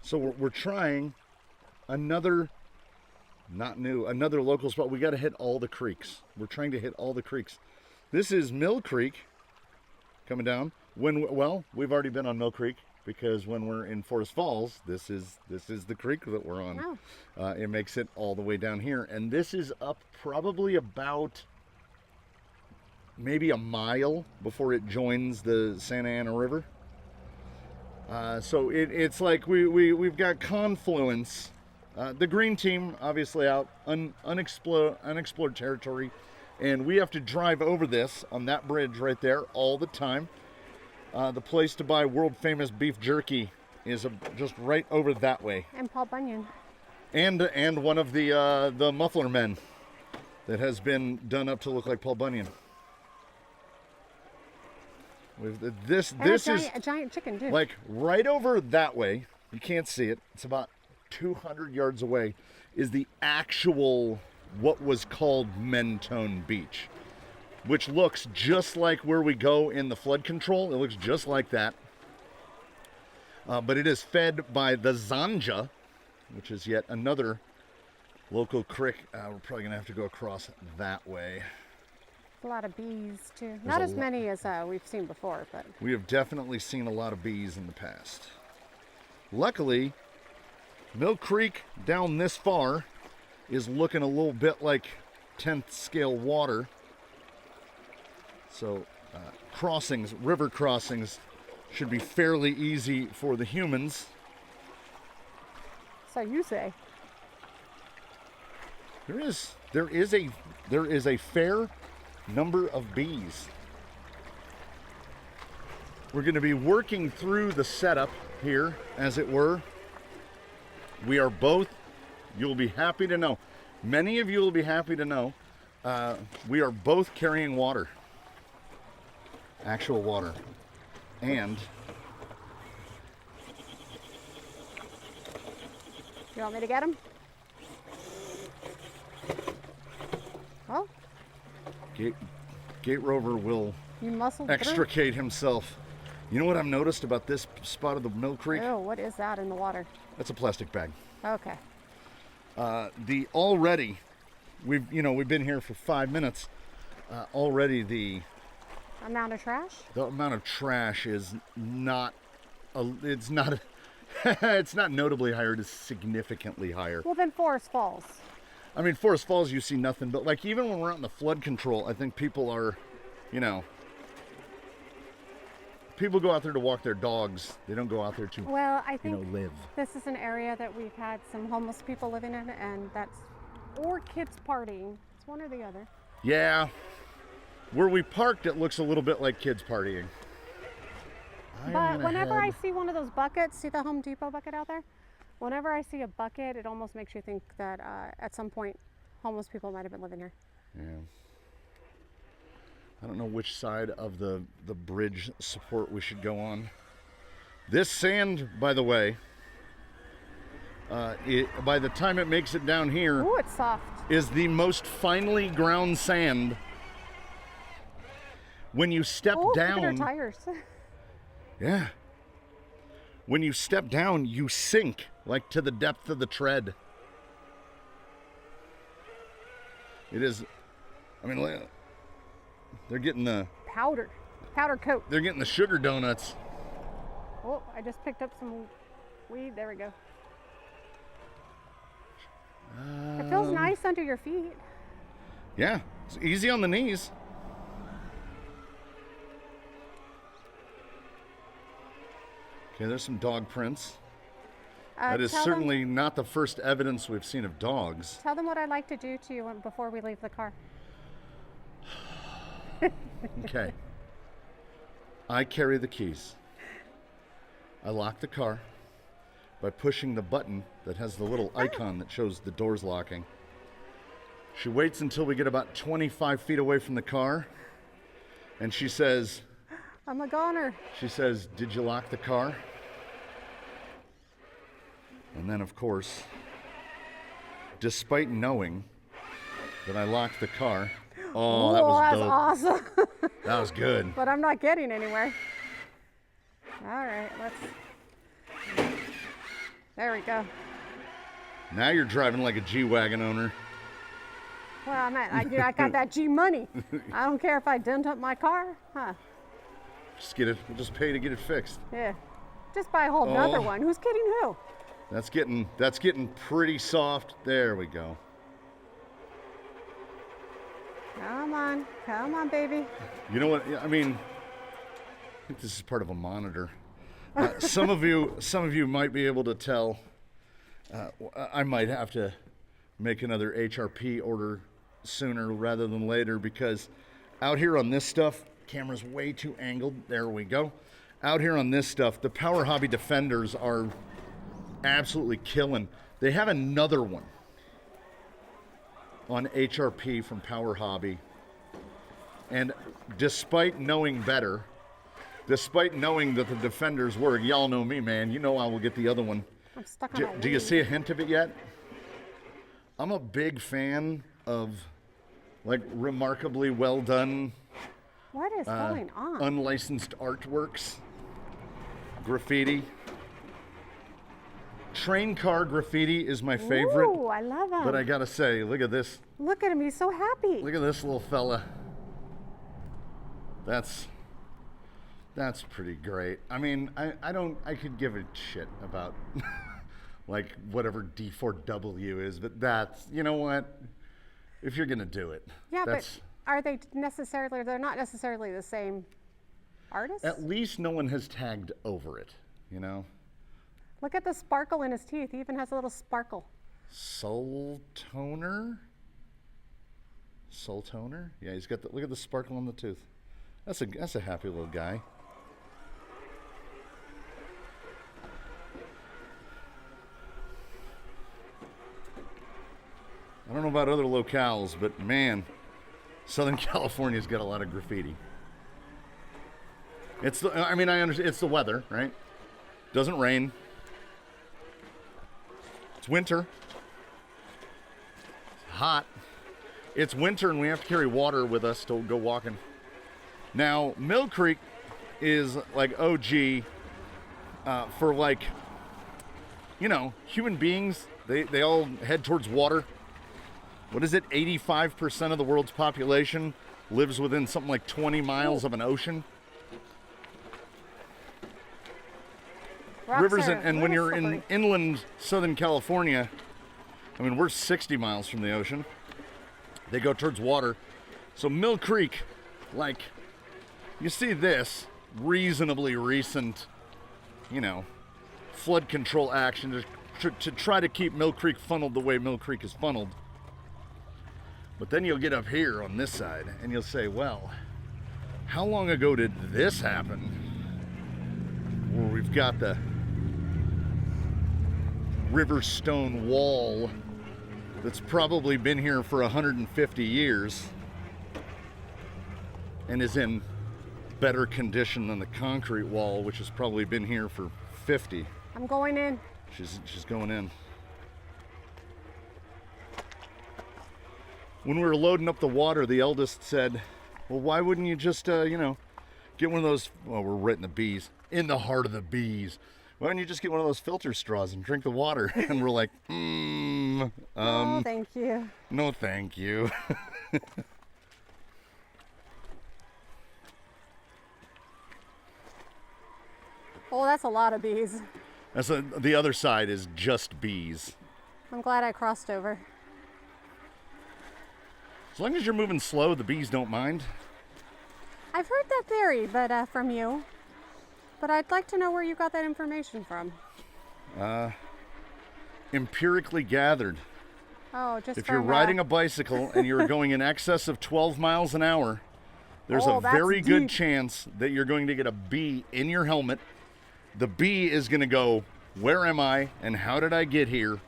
So we're trying another, not new, another local spot. We got to hit all the creeks. We're trying to hit all the creeks. This is Mill Creek coming down. Well, we've already been on Mill Creek because when we're in Forest Falls, this is the creek that we're on. Oh. It makes it all the way down here, and this is up probably about maybe a mile before it joins the Santa Ana River. So it's like we've got confluence. The green team obviously out unexplored territory, and we have to drive over this on that bridge right there all the time. The place to buy world famous beef jerky is just right over that way. And Paul Bunyan. And one of the muffler men that has been done up to look like Paul Bunyan. This is a giant chicken too. Like right over that way. You can't see it. It's about 200 yards away. Is the actual what was called Mentone Beach, which looks just like where we go in the flood control. It looks just like that. But it is fed by the Zanja, which is yet another local creek. We're probably going to have to go across that way. A lot of bees, too. Not as many as we've seen before, but... We have definitely seen a lot of bees in the past. Luckily, Mill Creek down this far is looking a little bit like 10th scale water. So river crossings should be fairly easy for the humans. So you say. There is a fair number of bees. We're going to be working through the setup here, as it were. We are both, you'll be happy to know, many of you will be happy to know, we are both carrying water. Actual water. And you want me to get him? Oh. Gate Rover will extricate himself. You know what I've noticed about this spot of the Mill Creek? Oh, what is that in the water? That's a plastic bag. Okay. We've been here for 5 minutes. Already the amount of trash? The amount of trash is not it's not notably higher, it is significantly higher. Well, then Forest Falls. I mean, Forest Falls, you see nothing, but like even when we're out in the flood control, I think people are, people go out there to walk their dogs. They don't go out there to, I think live. This is an area that we've had some homeless people living in, and or kids partying. It's one or the other. Yeah. Where we parked, it looks a little bit like kids partying. But whenever I see one of those buckets, see the Home Depot bucket out there? Whenever I see a bucket, it almost makes you think that at some point homeless people might have been living here. Yeah. I don't know which side of the bridge support we should go on. This sand, by the way, by the time it makes it down here, ooh, it's soft, is the most finely ground sand. When you step down, look at our tires. Yeah. When you step down, you sink like to the depth of the tread. It is, they're getting the powder coat. They're getting the sugar donuts. Oh, I just picked up some weed. There we go. It feels nice under your feet. Yeah, it's easy on the knees. Okay, there's some dog prints. That is certainly not the first evidence we've seen of dogs. Tell them what I'd like to do to you before we leave the car. Okay. I carry the keys. I lock the car by pushing the button that has the little icon that shows the doors locking. She waits until we get about 25 feet away from the car, and she says, I'm a goner. She says, did you lock the car? And then, of course, despite knowing that I locked the car, oh, that was dope. Awesome. That was good. But I'm not getting anywhere. All right, let's. There we go. Now you're driving like a G-Wagon owner. Well, I got that G money. I don't care if I dent up my car. Huh. Just get it. We'll just pay to get it fixed. Yeah. Just buy a whole nother one. Who's kidding who? That's getting pretty soft. There we go. Come on, baby. You know what? I mean, I think this is part of a monitor. Some of you might be able to tell. I might have to make another HRP order sooner rather than later, because out here on this stuff, camera's way too angled. There we go. Out here on this stuff, the Power Hobby Defenders are absolutely killing. They have another one on HRP from Power Hobby, and despite knowing better, despite knowing that the Defenders work, y'all know me, man, you know I will get the other one. I'm stuck on Do you see a hint of it yet? I'm a big fan of like remarkably well done, what is going on? unlicensed artworks, graffiti. Train car graffiti is my favorite. Ooh, I love him. But I gotta say, look at this. Look at him, he's so happy. Look at this little fella. That's pretty great. I mean, I could give a shit about like whatever D4W is, but that's, you know what? If you're gonna do it. Yeah, but are they necessarily, they're not necessarily the same artist? At least no one has tagged over it, you know? Look at the sparkle in his teeth. He even has a little sparkle. Soul toner? Soul toner? Yeah, he's got look at the sparkle on the tooth. That's a happy little guy. I don't know about other locales, but man, Southern California's got a lot of graffiti. I understand it's the weather, right? Doesn't rain. It's winter. It's hot. It's winter and we have to carry water with us to go walking. Now, Mill Creek is like OG for like, you know, human beings. They all head towards water. What is it? 85% of the world's population lives within something like 20 miles of an ocean. Rivers, and when you're in inland Southern California, I mean, we're 60 miles from the ocean. They go towards water. So Mill Creek, like, you see this reasonably recent, you know, flood control action to try to keep Mill Creek funneled the way Mill Creek is funneled. But then you'll get up here on this side and you'll say, well, how long ago did this happen? Where we've got the river stone wall that's probably been here for 150 years and is in better condition than the concrete wall, which has probably been here for 50. I'm going in. She's going in. When we were loading up the water, the eldest said, well, why wouldn't you just, you know, get one of those, well, we're right in the bees, in the heart of the bees. Why don't you just get one of those filter straws and drink the water? And we're like, oh, thank you. No, thank you. Oh, that's a lot of bees. The other side is just bees. I'm glad I crossed over. As long as you're moving slow, the bees don't mind. I've heard that theory, but from you. But I'd like to know where you got that information from. Empirically gathered. Oh, just if you're riding a bicycle and you're going in excess of 12 miles an hour, there's a very good chance that you're going to get a bee in your helmet. The bee is going to go, where am I and how did I get here?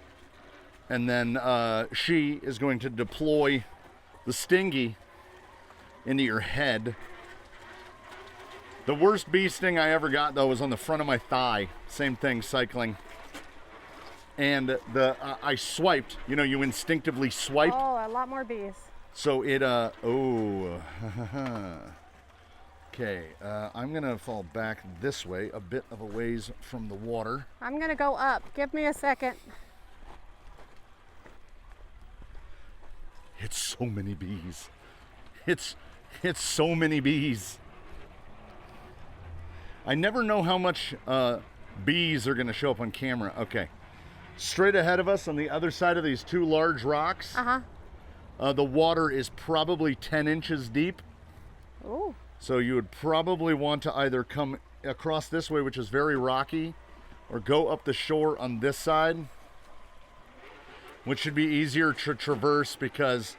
And then she is going to deploy the stingy into your head. The worst bee sting I ever got, though, was on the front of my thigh. Same thing, cycling. And I swiped. You know, you instinctively swipe. Oh, a lot more bees. So it, Okay, I'm gonna fall back this way, a bit of a ways from the water. I'm gonna go up. Give me a second. It's so many bees. It's so many bees. I never know how much bees are gonna show up on camera. Okay, straight ahead of us on the other side of these two large rocks, the water is probably 10 inches deep. Ooh. So you would probably want to either come across this way, which is very rocky, or go up the shore on this side, which should be easier to traverse because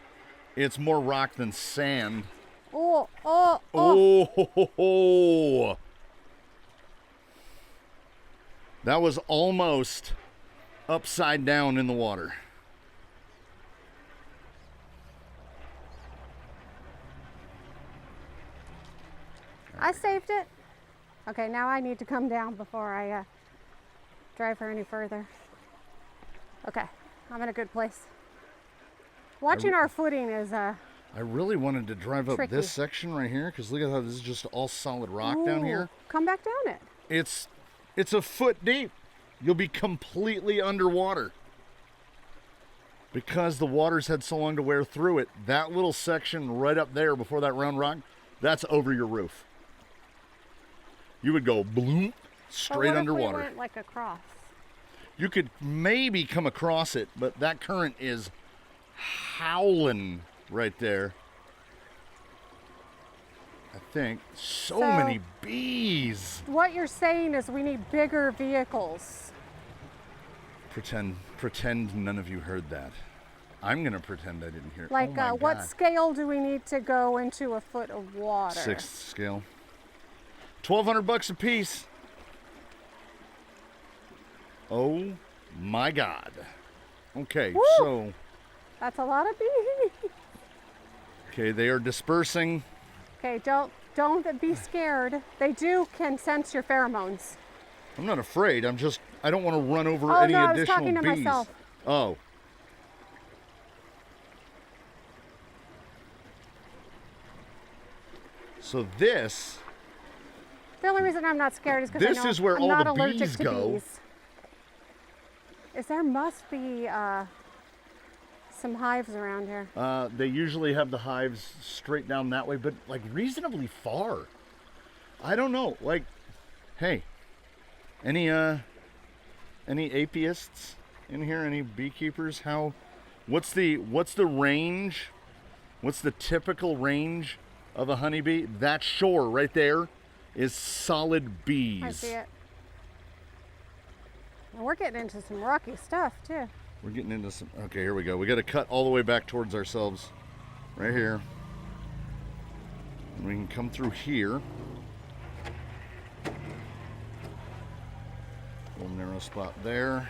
it's more rock than sand. Oh. Oh. That was almost upside down in the water. I saved it. Okay, now I need to come down before I drive her any further. Okay, I'm in a good place. Watching our footing is I really wanted to drive up tricky. this section right here because look at how this is just all solid rock down here. Come back down it. It's a foot deep. You'll be completely underwater because the water's had so long to wear through it. That little section right up there before that round rock, that's over your roof. You would go bloom straight underwater. If we went like across? You could maybe come across it, but that current is howling right there. I think so many bees. What you're saying is we need bigger vehicles. Pretend none of you heard that. I'm gonna pretend I didn't hear it. Like, oh my what God. scale do we need to go into a foot of water? 6th scale. $1,200 a piece. Oh my God. Okay, Woo! so. That's a lot of bees. Okay, they are dispersing. Okay, don't be scared. They can sense your pheromones. I'm not afraid. I don't want to run over Oh any no, I was additional talking to bees. myself. Oh. So this. The only reason I'm not scared is because I know This is where I'm all not the allergic bees to go. bees. There must be some hives around here. They usually have the hives straight down that way, but like reasonably far. I don't know. Like, hey, any apiists in here? Any beekeepers? What's the range? What's the typical range of a honeybee? That shore right there is solid bees. I see it. And we're getting into some rocky stuff too. We're getting into some. Okay, here we go. We got to cut all the way back towards ourselves, right here. And we can come through here. Little narrow spot there.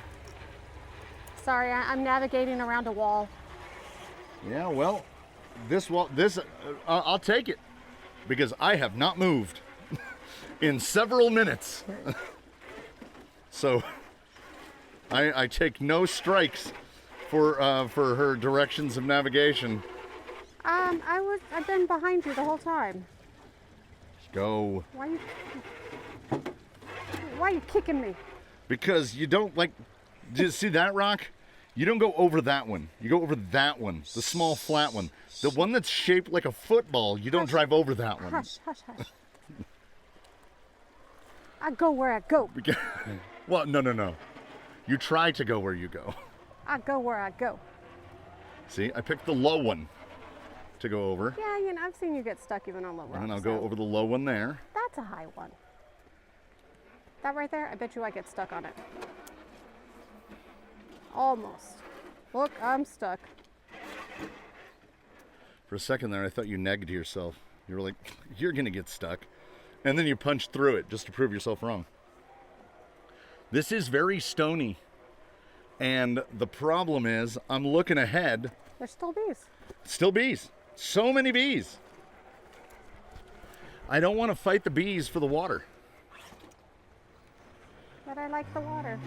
Sorry, I'm navigating around a wall. Yeah, well, this wall. I'll take it because I have not moved in several minutes. So. I take no strikes for her directions of navigation. I've been behind you the whole time. Go. Why are you kicking me? Because you don't like. Do you see that rock? You don't go over that one. You go over that one, the small flat one. The one that's shaped like a football. You don't drive over that one. Hush. I go where I go. Well, no. You try to go where you go. I go where I go. See, I picked the low one to go over. Yeah, I've seen you get stuck even on low rocks. And I'll go over the low one there. That's a high one. That right there, I bet you I get stuck on it. Almost. Look, I'm stuck. For a second there, I thought you negged yourself. You were like, you're going to get stuck. And then you punched through it just to prove yourself wrong. This is very stony. And the problem is, I'm looking ahead. There's still bees. Still bees. So many bees. I don't want to fight the bees for the water. But I like the water.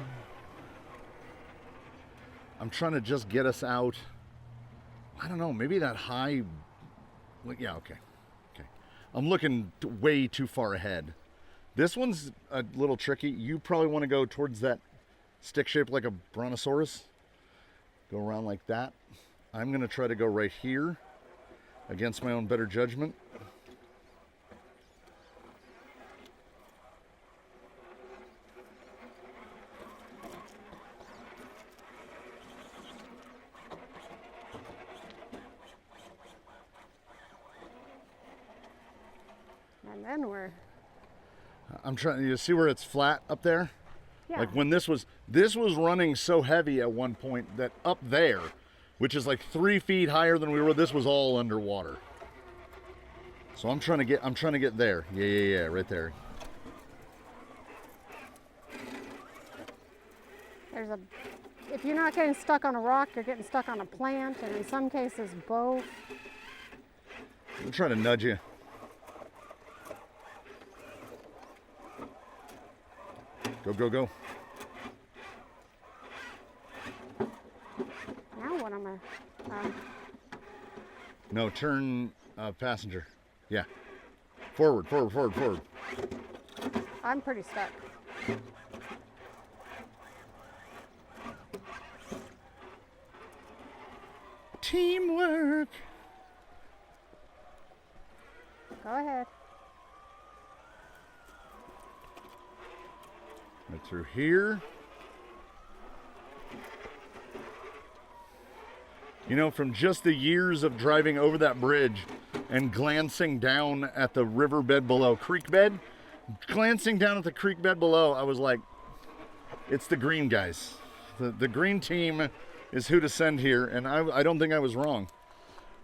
I'm trying to just get us out. I don't know, maybe that high. Yeah, okay. I'm looking way too far ahead. This one's a little tricky. You probably want to go towards that stick shaped like a brontosaurus. Go around like that. I'm going to try to go right here against my own better judgment. And then we're... I'm trying, you see where it's flat up there? Yeah. Like when this was running so heavy at one point that up there, which is like 3 feet higher than we were, this was all underwater. So I'm trying to get there. Yeah, right there. If you're not getting stuck on a rock, you're getting stuck on a plant, and in some cases both. I'm trying to nudge you. Go, go, go. Now what am I? No, turn passenger. Yeah. Forward, forward, forward, forward. I'm pretty stuck. Teamwork. Go ahead. Right through here. You know, from just the years of driving over that bridge and glancing down at the riverbed below, creek bed, glancing down at the creek bed below, I was like, it's the green guys. The green team is who to send here, and I don't think I was wrong.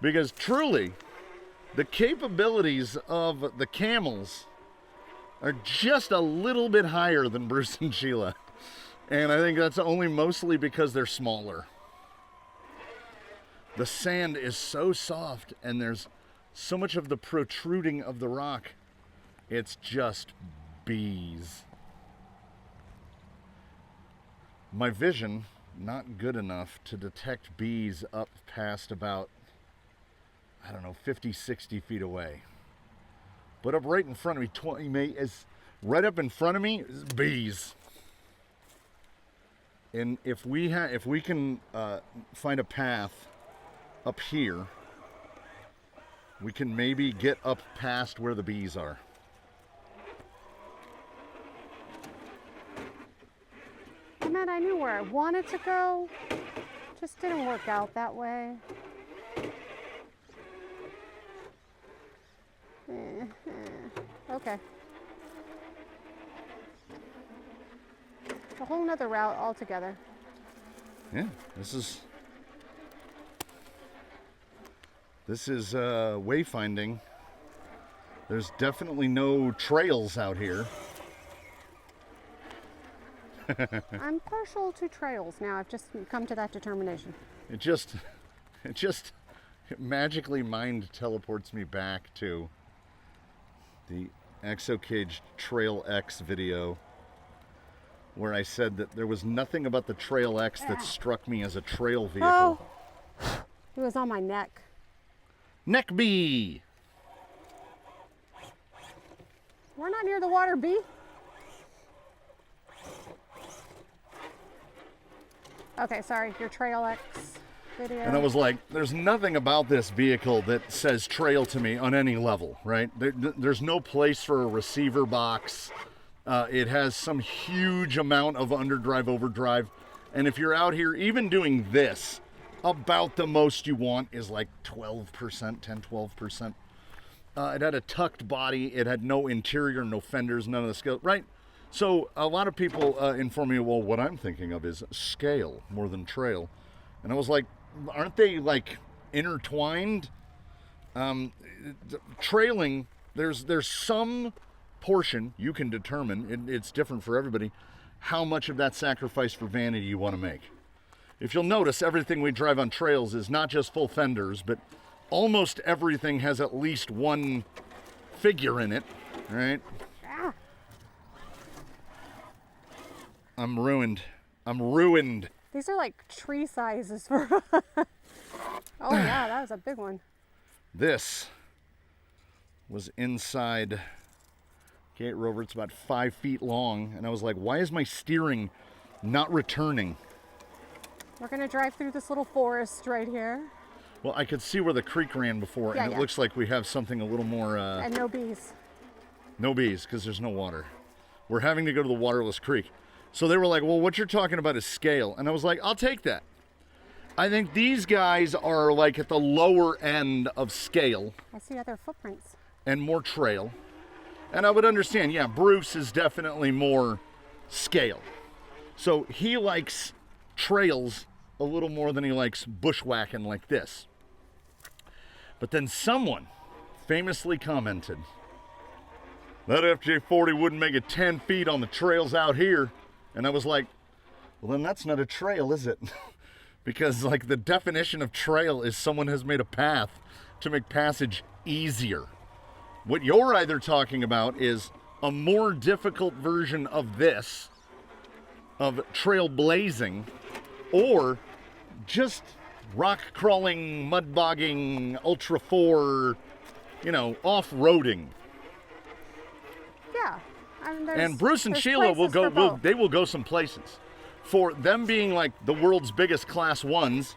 Because truly, the capabilities of the camels are just a little bit higher than Bruce and Sheila. And I think that's only mostly because they're smaller. The sand is so soft and there's so much of the protruding of the rock. It's just bees. My vision, not good enough to detect bees up past about, I don't know, 50, 60 feet away. But up right in front of me, right up in front of me is bees. And if we can find a path up here, we can maybe get up past where the bees are. Matt, I knew where I wanted to go, just didn't work out that way. Okay. A whole nother route altogether. Yeah, this is wayfinding. There's definitely no trails out here. I'm partial to trails now. I've just come to that determination. It magically mind teleports me back to the ExoCage Trail X video where I said that there was nothing about the Trail X that struck me as a trail vehicle. Oh, it was on my neck. Neck bee! We're not near the water, bee. Okay, sorry, your Trail X video. And I was like, there's nothing about this vehicle that says trail to me on any level, right? There's no place for a receiver box. It has some huge amount of underdrive, overdrive. And if you're out here even doing this, about the most you want is like 12%, 10, 12%. It had a tucked body. It had no interior, no fenders, none of the scale, right? So a lot of people inform me, well, what I'm thinking of is scale more than trail. And I was like, aren't they like intertwined? Trailing, there's some portion you can determine, it's different for everybody, how much of that sacrifice for vanity you want to make. If you'll notice, everything we drive on trails is not just full fenders, but almost everything has at least one figure in it, right? Ah. I'm ruined. I'm ruined. These are like tree sizes for. Oh yeah, that was a big one. This was inside Gate Rover. It's about 5 feet long, and I was like, why is my steering not returning? We're gonna drive through this little forest right here. Well, I could see where the creek ran before, and it looks like we have something a little more... and no bees. No bees, because there's no water. We're having to go to the waterless creek. So they were like, well, what you're talking about is scale. And I was like, I'll take that. I think these guys are like at the lower end of scale. I see other footprints. And more trail. And I would understand, yeah, Bruce is definitely more scale. So he likes trails a little more than he likes bushwhacking like this. But then someone famously commented, that FJ40 wouldn't make it 10 feet on the trails out here. And I was like, well, then that's not a trail, is it? Because like the definition of trail is someone has made a path to make passage easier. What you're either talking about is a more difficult version of this, of trailblazing, or just rock crawling, mud bogging, Ultra 4, off-roading. Yeah. And Bruce and Sheila will go some places. For them being like the world's biggest class ones,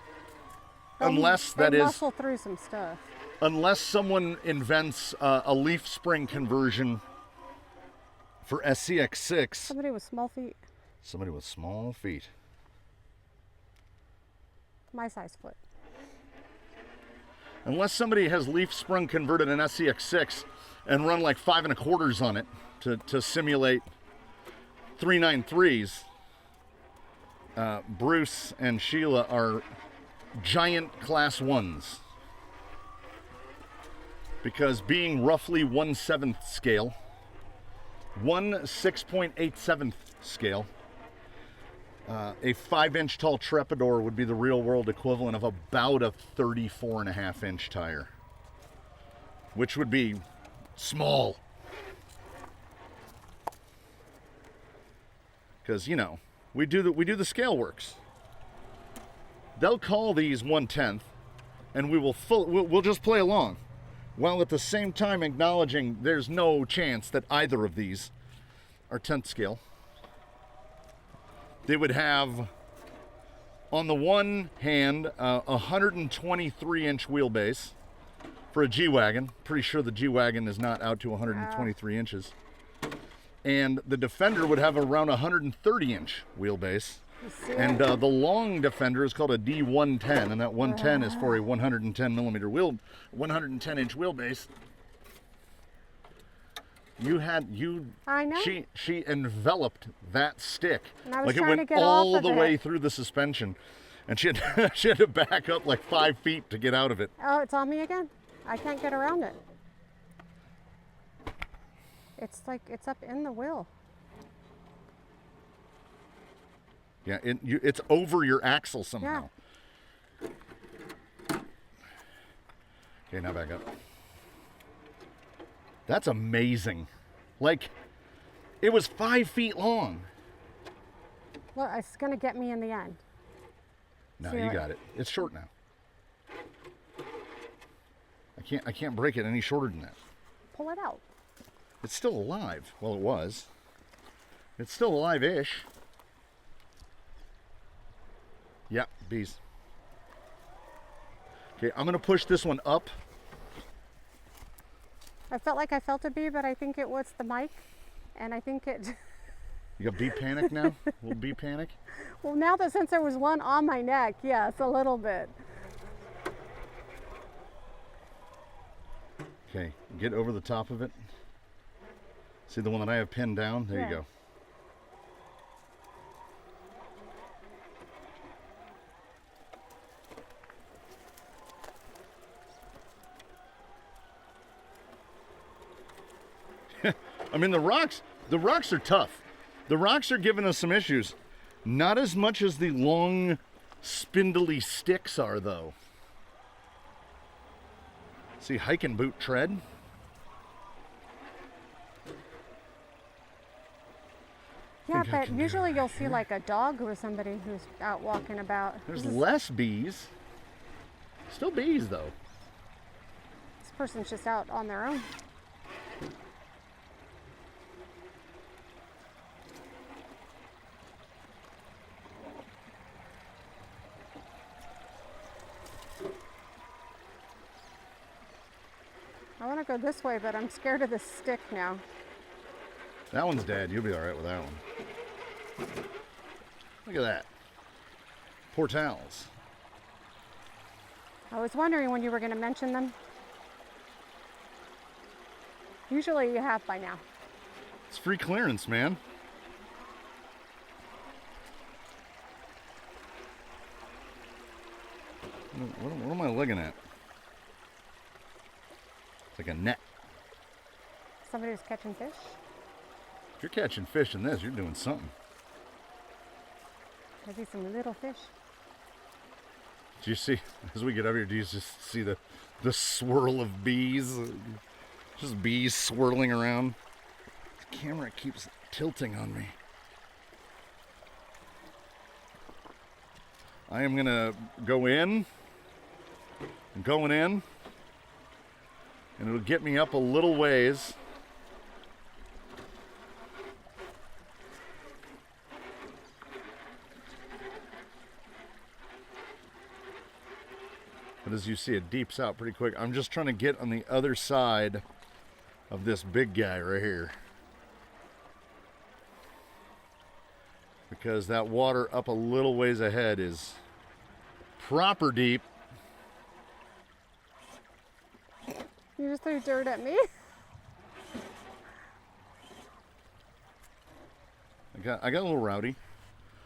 unless that is muscle through some stuff. Unless someone invents a leaf spring conversion for SCX6. Somebody with small feet. Somebody with small feet. My size foot. Unless somebody has leaf sprung converted an SCX6 and run like 5 1/4s on it to simulate 393s, Bruce and Sheila are giant class 1s. Because being roughly 1/7 scale, 6.87 scale, a 5-inch tall Trepador would be the real world equivalent of about a 34.5-inch tire, which would be small. Because we do the scale works. They'll call these 1/10, and we'll just play along, while at the same time acknowledging there's no chance that either of these are 10th scale. They would have, on the one hand, a 123-inch wheelbase for a G-Wagon. Pretty sure the G-Wagon is not out to 123 inches. And the Defender would have around a 130-inch wheelbase. And the long Defender is called a D110, and that 110 is for a 110-millimeter 110-inch wheelbase. I know. She enveloped that stick. And I was like it trying went to get all off the of way it. through the suspension. And she had to back up like 5 feet to get out of it. Oh, it's on me again. I can't get around it. It's like it's up in the wheel. Yeah, it's over your axle somehow. Yeah. Okay, now back up. That's amazing. Like, it was 5 feet long. Look, it's gonna get me in the end. No, See you what- got it. It's short now. I can't break it any shorter than that. Pull it out. It's still alive. Well, it was. It's still alive-ish. Yeah, bees. Okay, I'm gonna push this one up. I felt like I felt a bee, but I think it was the mic, and I think it. You got bee panic now? A little bee panic? Well, now that since there was one on my neck, yes, a little bit. Okay, get over the top of it. See the one that I have pinned down? There Yeah. you go. I mean, the rocks are tough. The rocks are giving us some issues. Not as much as the long, spindly sticks are, though. See, hiking boot tread. Yeah, think I but can do usually it you'll right see like a dog or somebody who's out walking about. There's This less bees. Still bees, though. person's just out on their own. I want to go this way, but I'm scared of this stick now. That one's dead. You'll be all right with that one. Look at that. Poor towels. I was wondering when you were going to mention them. Usually you have by now. It's free clearance, man. What am I looking at? It's like a net. Somebody was catching fish. If you're catching fish in this, you're doing something. I see some little fish. Do you see, as we get up here, do you just see the swirl of bees? Just bees swirling around. The camera keeps tilting on me. I am gonna go in. I'm going in. And it'll get me up a little ways. But as you see, it deeps out pretty quick. I'm just trying to get on the other side of this big guy right here. Because that water up a little ways ahead is proper deep. You just threw dirt at me. I got a little rowdy.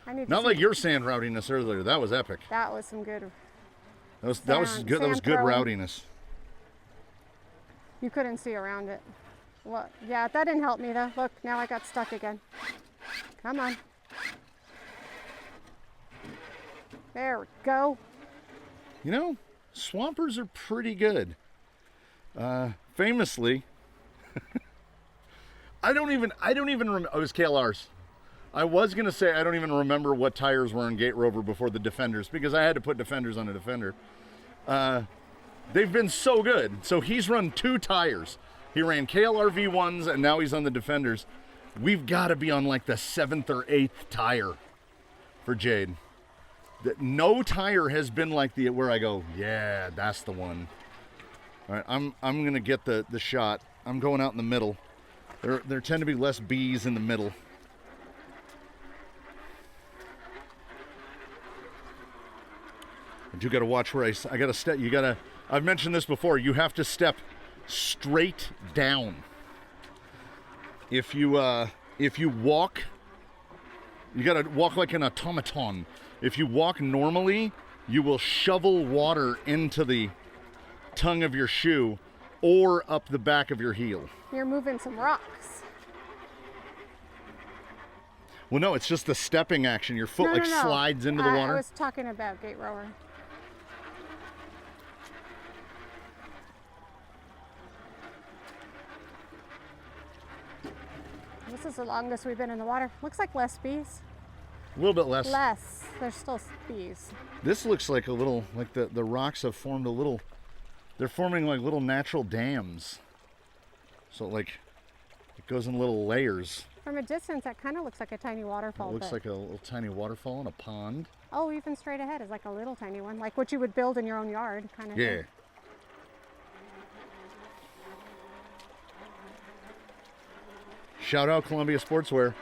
I need Not to like see. your sand rowdiness earlier. That was epic. That was some good. That was Sand- good. That was sand good throwing. rowdiness. You couldn't see around it. What? Yeah, that didn't help me though. Look, now I got stuck again. Come on. There we go. You know, swampers are pretty good. Famously, I don't even remember. Oh, it was KLR's. I was gonna say I don't even remember what tires were on Gate Rover before the Defenders because I had to put Defenders on a Defender. They've been so good. So he's run 2 tires. He ran KLR V1s and now he's on the Defenders. We've got to be on like the 7th or 8th tire for Jade. No tire has been like the where I go, yeah, that's the one. All right, I'm gonna get the shot. I'm going out in the middle. There tend to be less bees in the middle. But you got to watch where I got to step. You got to. I've mentioned this before. You have to step straight down. If you walk, you got to walk like an automaton. If you walk normally, you will shovel water into the tongue of your shoe or up the back of your heel. You're moving some rocks. Well, no, it's just the stepping action. Your foot No, no. slides into the water. I was talking about Gate Rower. This is the longest we've been in the water. Looks like less bees. A little bit less. Less. There's still bees. This looks like a little, like the rocks have formed a little, they're forming like little natural dams. So like, it goes in little layers. From a distance, that kind of looks like a tiny waterfall. It looks but- like a little tiny waterfall in a pond. Oh, even straight ahead is like a little tiny one, like what you would build in your own yard, kind of. Yeah. Thing. Shout out Columbia Sportswear.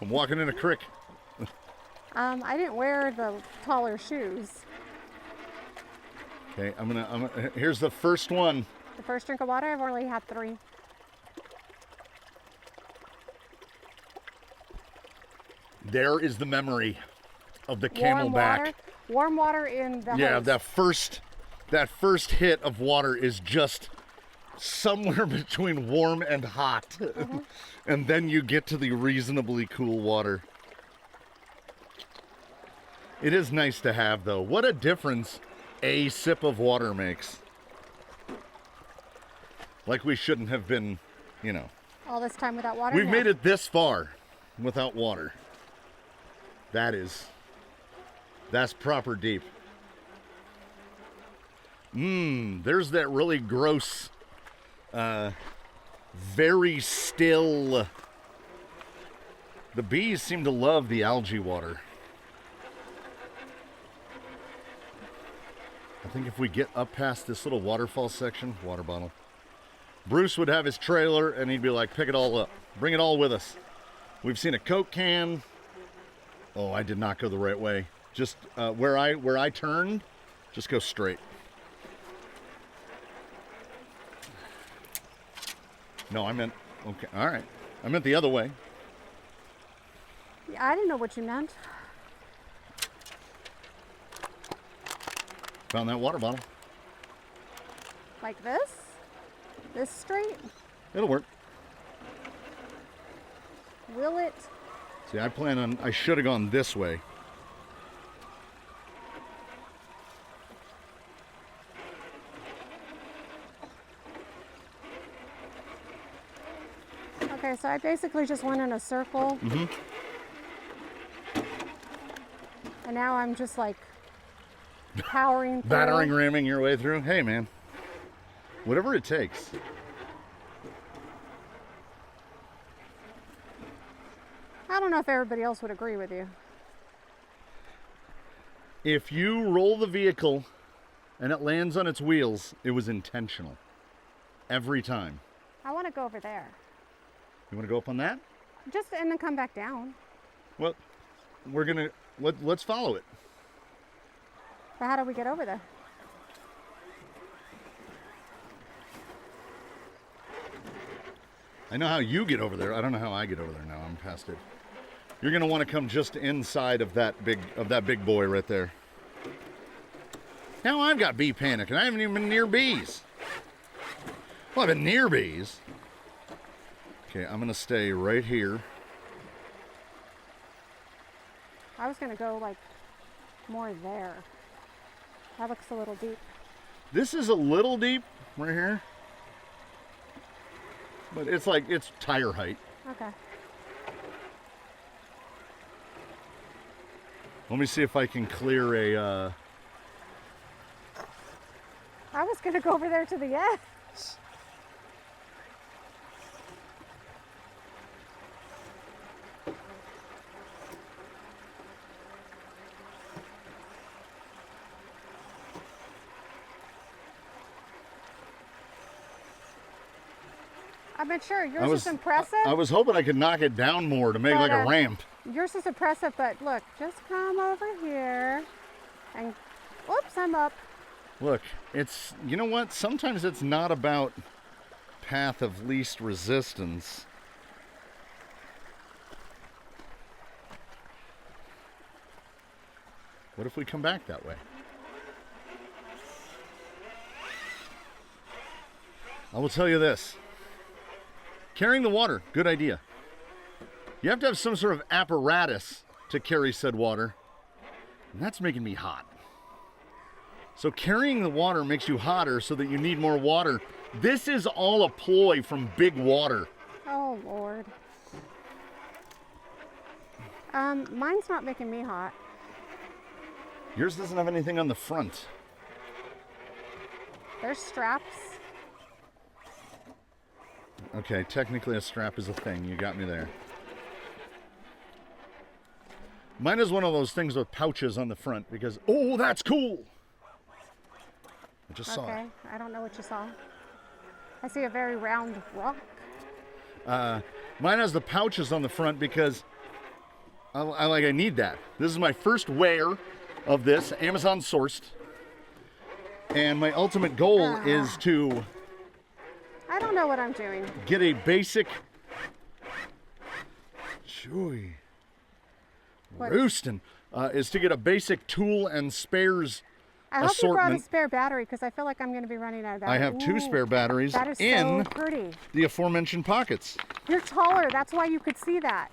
I'm walking in a creek. I didn't wear the taller shoes. Okay, here's the first one. The first drink of water, I've only had 3. There is the memory of the Warm camelback. water, warm water in the Yeah, hose. that first hit of water is just somewhere between warm and hot. And then you get to the reasonably cool water. It is nice to have though. What a difference a sip of water makes. Like we shouldn't have been, you know. All this time without water. We've Yeah. made it this far without water. That's proper deep. There's that really gross, very still. The bees seem to love the algae water. I think if we get up past this little waterfall section, water bottle, Bruce would have his trailer and he'd be like, pick it all up. Bring it all with us. We've seen a Coke can. Oh, I did not go the right way. Just where I turned, just go straight. No, I meant, okay, all right. I meant the other way. Yeah, I didn't know what you meant. Found that water bottle. Like this? This straight? It'll work. Will it? See, I should have gone this way. Okay, so I basically just went in a circle. Mm-hmm. And now I'm just like powering through. Battering, ramming your way through. Hey, man. Whatever it takes. I don't know if everybody else would agree with you. If you roll the vehicle and it lands on its wheels, it was intentional. Every time. I want to go over there. You want to go up on that? Just and then come back down. Well, we're going to, let's follow it. But how do we get over there? I know how you get over there. I don't know how I get over there now. I'm past it. You're going to want to come just inside of that big boy right there. Now I've got bee panic, and I haven't even been near bees. Well, I've been near bees. Okay, I'm going to stay right here. I was going to go like more there. That looks a little deep. This is a little deep right here. But it's like, it's tire height. Okay. Let me see if I can clear a... I was going to go over there to the edge. I'm not sure. Yours is impressive. I was hoping I could knock it down more to make But, like a ramp. Yours is impressive, but look, just come over here and, whoops, I'm up. Look, it's, you know what? Sometimes it's not about path of least resistance. What if we come back that way? I will tell you this. Carrying the water, good idea. You have to have some sort of apparatus to carry said water. And that's making me hot. So carrying the water makes you hotter so that you need more water. This is all a ploy from Big Water. Oh, Lord. Mine's not making me hot. Yours doesn't have anything on the front. There's straps. Okay, technically a strap is a thing. You got me there. Mine is one of those things with pouches on the front because, oh, that's cool. I just saw it. Okay, I don't know what you saw. I see a very round rock. Mine has the pouches on the front because I need that. This is my first wear of this, Amazon sourced. And my ultimate goal is to I don't know what I'm doing. get a basic roosting is to get a basic tool and spares I hope you brought a assortment. spare battery because I feel like I'm going to be running out of battery. I have two spare batteries That is in so pretty. the aforementioned pockets. You're taller. That's why you could see that.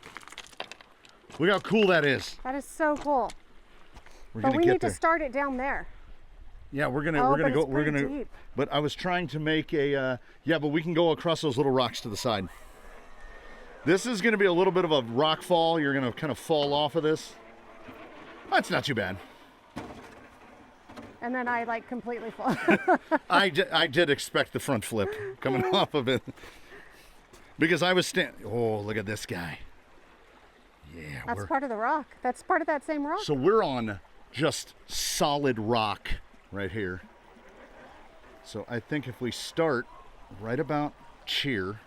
Look how cool that is. That is so cool. We're But gonna we get need there. to start it down there. Yeah, we're gonna Oh, we're gonna but go it's we're pretty gonna deep. but I was trying to make a yeah, but we can go across those little rocks to the side. This is gonna be a little bit of a rock fall. You're gonna kind of fall off of this. That's not too bad. And then I like completely fall. I did expect the front flip coming off of it. Because I was standing. Oh, look at this guy. Yeah, That's part of the rock. That's part of that same rock. so we're on just solid rock right here. So I think if we start right about here,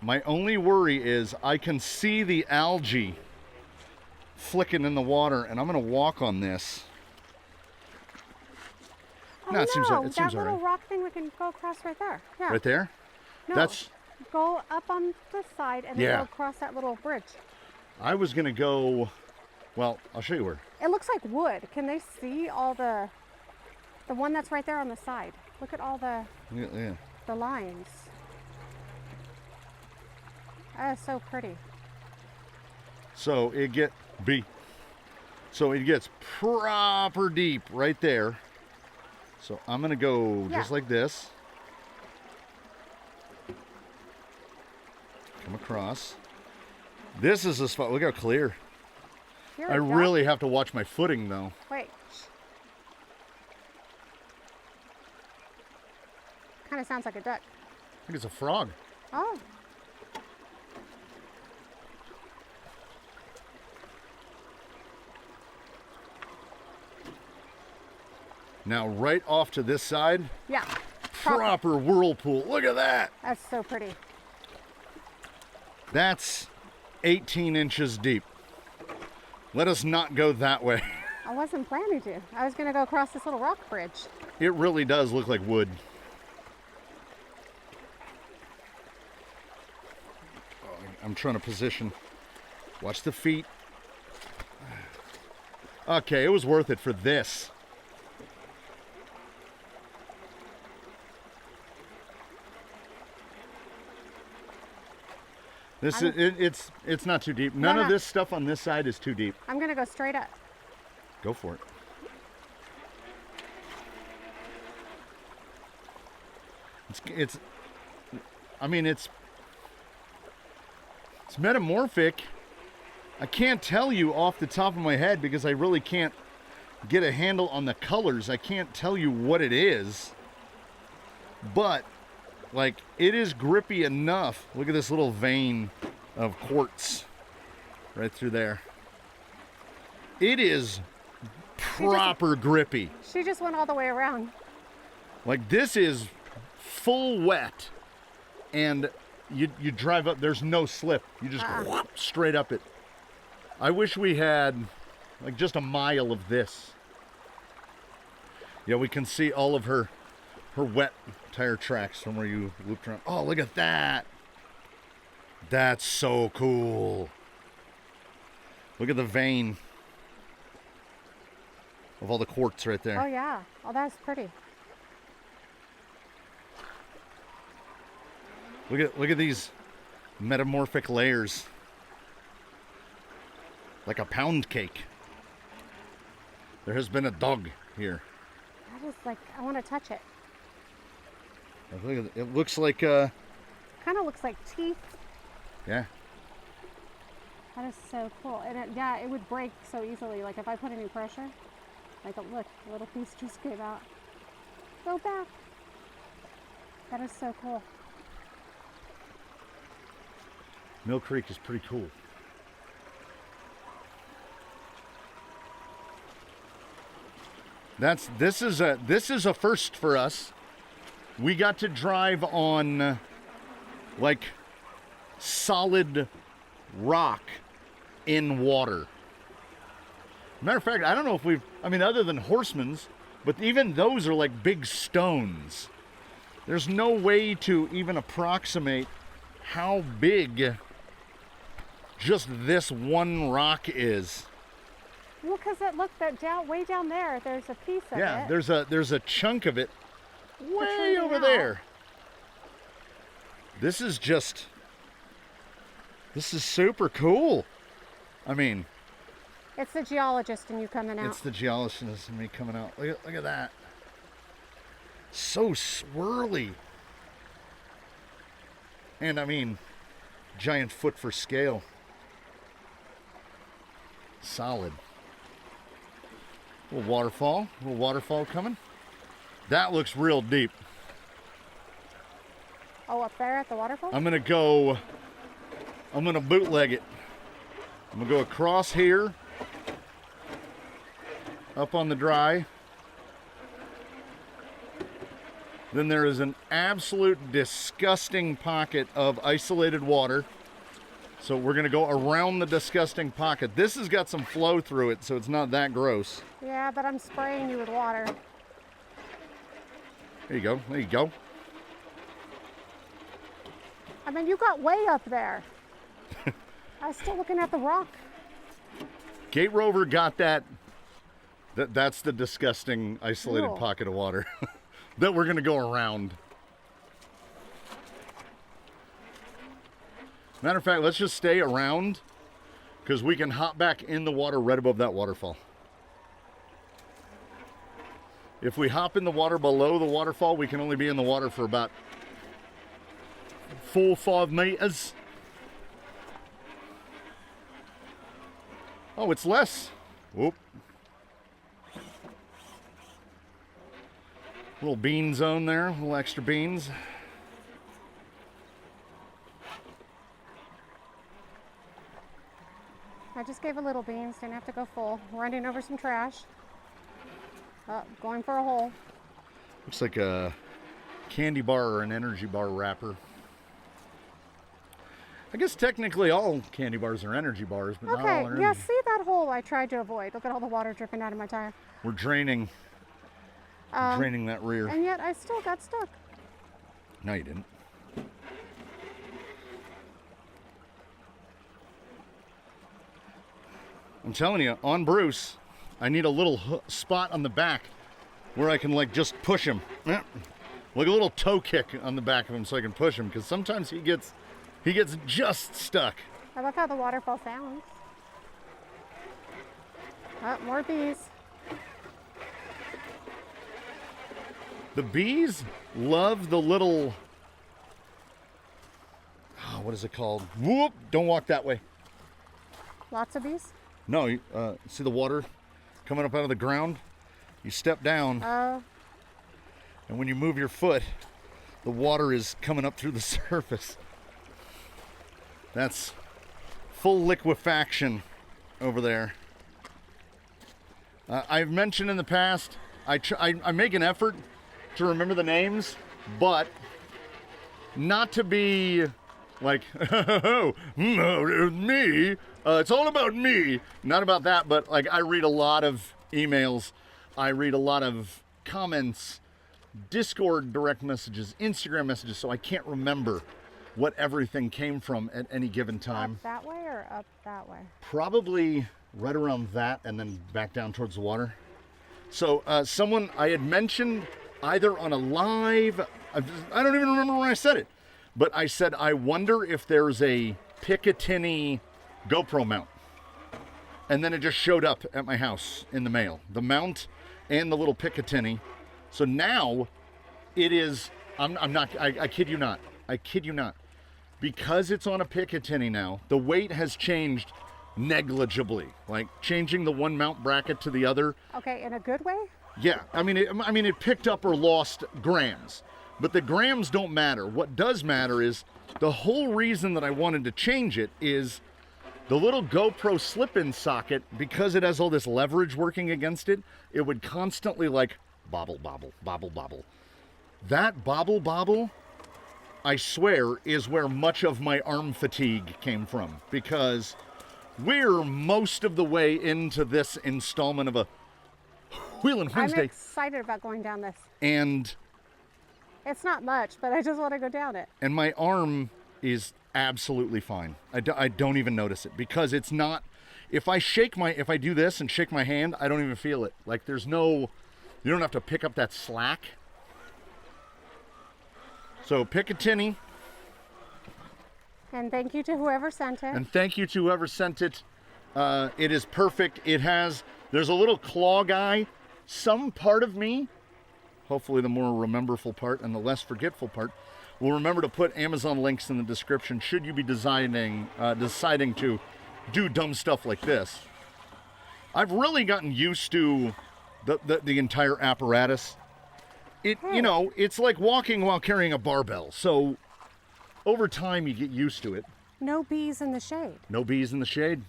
my only worry is I can see the algae flicking in the water, and I'm gonna walk on this. Oh, No, it seems no, like- it seems that all little right. rock thing we can go across right there. Yeah. Right there? No, That's, go up on this side and then Yeah. go across that little bridge. I was gonna go, well, I'll show you where. It looks like wood. Can they see all the one that's right there on the side? Look at all the Yeah. lines. That is so pretty. So it gets proper deep right there. So I'm gonna go Yeah. just like this. Come across. This is a spot. Look how clear. Here I we go. really have to watch my footing though. Wait. Kind of sounds like a duck. I think it's a frog. Oh. Now right off to this side, Yeah. proper whirlpool. Look at that. That's so pretty. That's 18 inches deep. Let us not go that way. I wasn't planning to. I was going to go across this little rock bridge. It really does look like wood. Oh, I'm trying to position. Watch the feet. Okay, it was worth it for this. It's not too deep. None No, of no. this stuff on this side is too deep. I'm going to go straight up. Go for it. It's metamorphic. I can't tell you off the top of my head because I really can't get a handle on the colors. I can't tell you what it is. But like, it is grippy enough. Look at this little vein of quartz right through there. It is proper grippy. She just went all the way around. Like, this is full wet, and you drive up, there's no slip. You just whoop, straight up it. I wish we had like just a mile of this. Yeah, we can see all of her wet tire tracks from where you looped around. Oh, look at that. That's so cool. Look at the vein of all the quartz right there. Oh, yeah. Oh, that's pretty. Look at these metamorphic layers. Like a pound cake. There has been a dog here. That is like, I want to touch it. Look at it looks like Kind of looks like teeth. yeah. That is so cool. And it would break so easily. Like if I put any pressure, like look, a little piece just came out. Go back. That is so cool. Mill Creek is pretty cool. This is a first for us. We got to drive on like solid rock in water. Matter of fact, I don't know if other than Horseman's, but even those are like big stones. There's no way to even approximate how big just this one rock is. Well, because look, that way down there, there's a piece of it. Yeah, there's a chunk of it way Protruding over out. there. This is super cool. I mean, It's the geologist and you coming out. it's the geologist and me coming out. Look at that. So swirly. And I mean, giant foot for scale. Solid. Little waterfall coming. That looks real deep. Oh, up there at the waterfall? I'm gonna bootleg it. I'm gonna go across here, up on the dry, Then there is an absolute disgusting pocket of isolated water. So we're gonna go around the disgusting pocket. This has got some flow through it, so it's not that gross. Yeah, but I'm spraying you with water. There you go, there you go. I mean, you got way up there. I was still looking at the rock. Gate Rover got that. That's the disgusting isolated Cool. pocket of water that we're gonna go around. Matter of fact, let's just stay around because we can hop back in the water right above that waterfall. If we hop in the water below the waterfall, we can only be in the water for about 4 or 5 meters. Oh, it's less. Whoop. Little bean zone there, little extra beans. I just gave a little beans, didn't have to go full. Running over some trash. Going for a hole. Looks like a candy bar or an energy bar wrapper. I guess technically all candy bars are energy bars, but not all Okay, are yeah, energy. see that hole I tried to avoid. Look at all the water dripping out of my tire. We're draining that rear. And yet I still got stuck. No, you didn't. I'm telling you, on Bruce, I need a little spot on the back where I can like just push him. Like a little toe kick on the back of him so I can push him, because sometimes he gets just stuck. I love how the waterfall sounds. Oh, more bees. The bees love the little, what is it called? Whoop, don't walk that way. Lots of bees? No, see the water coming up out of the ground? You step down, and when you move your foot, the water is coming up through the surface. That's full liquefaction over there. I've mentioned in the past, I make an effort to remember the names, but not to be like, me, it's all about me. Not about that, but like I read a lot of emails, I read a lot of comments, Discord direct messages, Instagram messages, so I can't remember what everything came from at any given time. Up that way or up that way? Probably right around that and then back down towards the water. So someone I had mentioned either on a live, I don't even remember when I said it, but I said, I wonder if there's a Picatinny GoPro mount. And then it just showed up at my house in the mail, the mount and the little Picatinny. So now it is, I kid you not, because it's on a Picatinny now, the weight has changed negligibly, like changing the one mount bracket to the other. Okay, in a good way? Yeah, I mean, it picked up or lost grams, but the grams don't matter. What does matter is the whole reason that I wanted to change it is the little GoPro slip-in socket, because it has all this leverage working against it, it would constantly like bobble, bobble, bobble, bobble. That bobble, bobble, I swear, is where much of my arm fatigue came from, because we're most of the way into this installment of a Wheelin Wednesday. I'm excited about going down this. And It's not much, but I just want to go down it. and my arm is absolutely fine. I don't even notice it, because it's not, if I do this and shake my hand, I don't even feel it. Like you don't have to pick up that slack. So Picatinny, And thank you to whoever sent it. and thank you to whoever sent it. It is perfect. There's a little claw guy. Some part of me, hopefully the more rememberful part and the less forgetful part, will remember to put Amazon links in the description should you be deciding to do dumb stuff like this. I've really gotten used to the entire apparatus. It's like walking while carrying a barbell. So over time you get used to it. No bees in the shade. No bees in the shade.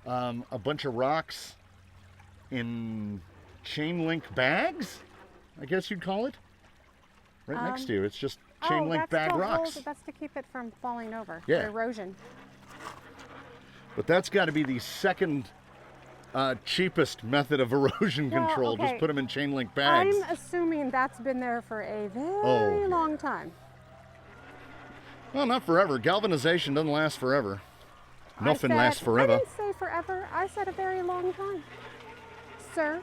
A bunch of rocks in chain link bags, I guess you'd call it. Right next to you. It's just chain link that's bag to rocks. That's to keep it from falling over. Yeah. For erosion. But that's got to be the second cheapest method of erosion Well, control. okay. Just put them in chain link bags. I'm assuming that's been there for a very long time. Well, not forever. Galvanization doesn't last forever. Nothing lasts I forever. didn't say forever. I said a very long time, sir.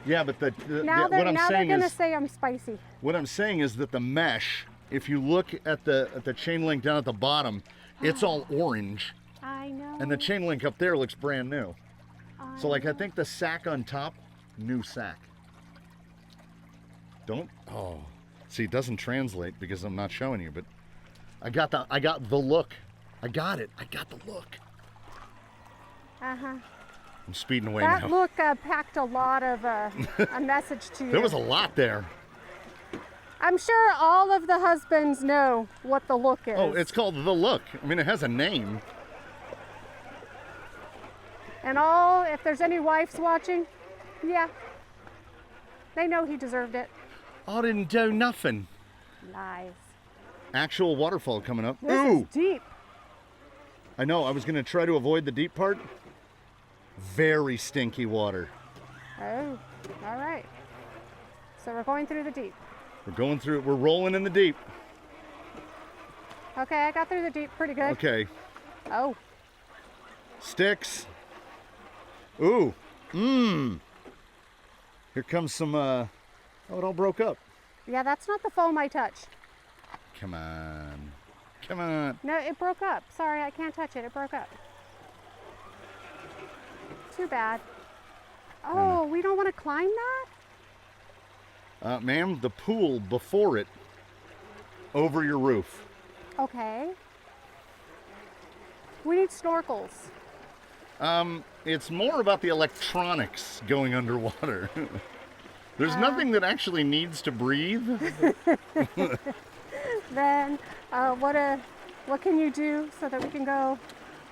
Yeah, but Now what I'm they're saying gonna is, say I'm spicy. what I'm saying is that the mesh, if you look at the chain link down at the bottom, it's all orange, I know. and the chain link up there looks brand new. So like I think the sack on top, new sack. See, it doesn't translate because I'm not showing you, but I got the look. I got it. I got the look. Uh-huh. I'm speeding away That now. look packed a lot of a message to you. There was a lot there. I'm sure all of the husbands know what the look is. Oh, it's called the look. I mean, it has a name. And if there's any wives watching, yeah, they know he deserved it. I didn't do nothing. Lies. Actual waterfall coming up. This Ooh! is deep. I know, I was going to try to avoid the deep part. Very stinky water. Oh, all right. So we're going through the deep. We're rolling in the deep. Okay, I got through the deep pretty good. Okay, Oh, sticks. Ooh, Here comes some, it all broke up. yeah, that's not the foam I touched. Come on. Come on. No, it broke up. Sorry, I can't touch it. It broke up. Too bad. Oh, we don't want to climb that? Ma'am, the pool before it, over your roof. Okay. We need snorkels. It's more about the electronics going underwater. There's nothing that actually needs to breathe. Then, what can you do so that we can go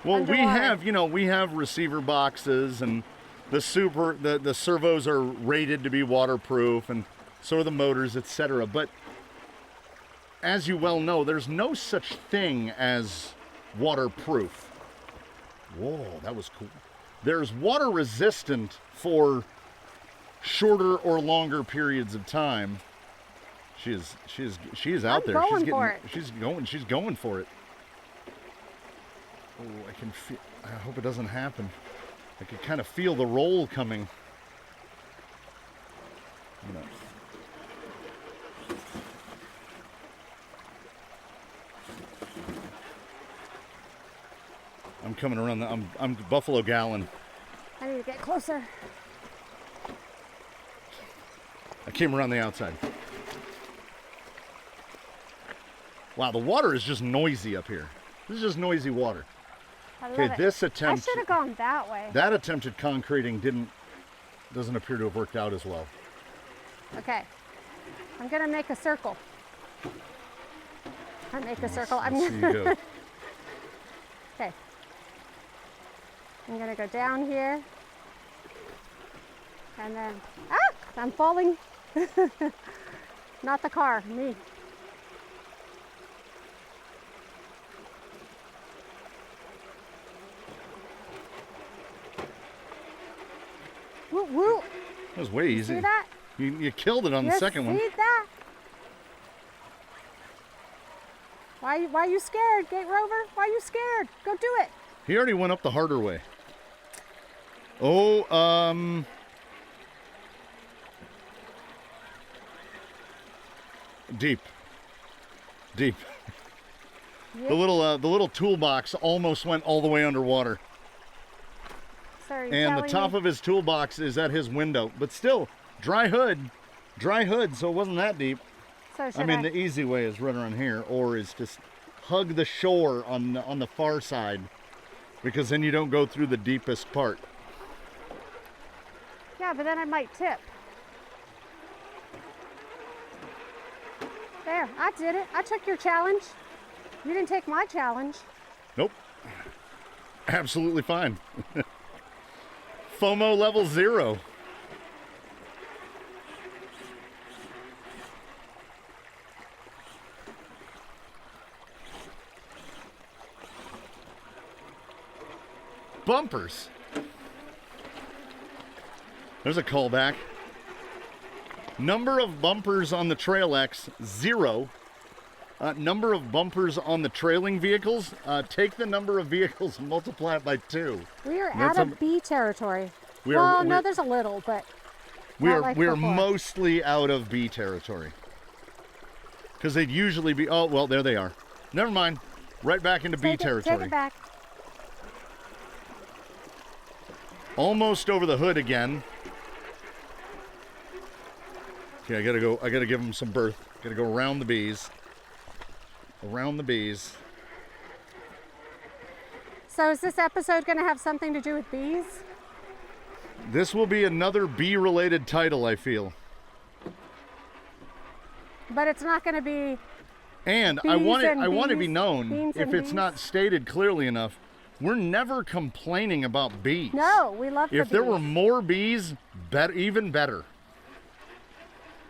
Well, underwater? we have receiver boxes, and the servos are rated to be waterproof, and so are the motors, etc. But as you well know, there's no such thing as waterproof. Whoa, that was cool. There's water resistant for shorter or longer periods of time. She is out there. Going for it. She's going for it. Oh, I can feel. I hope it doesn't happen. I can kind of feel the roll coming. I'm coming around. I'm Buffalo Gallon. I need to get closer. I came around the outside. Wow, the water is just noisy up here. This is just noisy water. I Okay, love it. this attempt. I should have gone that way. That attempt at concreting doesn't appear to have worked out as well. Okay. I'm gonna make a circle. I'm Let's see you go. Okay. I'm gonna go down here. And then, I'm falling. Not the car, me. Woo woo. That was way easy. See that? You killed it on the second one. See that? Why you scared, Gate Rover? Why you scared? Go do it. He already went up the harder way. Oh, deep. Yeah. The little toolbox almost went all the way underwater. Sorry, And the top of his toolbox is at his window, but still dry hood, so it wasn't that deep. So I mean, the easy way is right around here, or is just hug the shore on the far side, because then you don't go through the deepest part. Yeah, but then I might tip. There, I did it. I took your challenge. You didn't take my challenge. Nope. Absolutely fine. FOMO level 0. bumpers. There's a callback. Number of bumpers on the Trail X, 0. Number of bumpers on the trailing vehicles, take the number of vehicles and multiply it by 2. We are out of bee territory. No, there's a little, but we're mostly out of bee territory. Because they'd usually be, oh, well, there they are. Never mind. Right back into bee territory. Take it back. Almost over the hood again. Okay, I gotta give them some berth. Gotta go around the bees. Around the bees. So is this episode gonna have something to do with bees? This will be another bee-related title, I feel. But it's not gonna be. And I want to be known, if it's not stated clearly enough, we're never complaining about bees. No, we love the bees. If there were more bees, even better.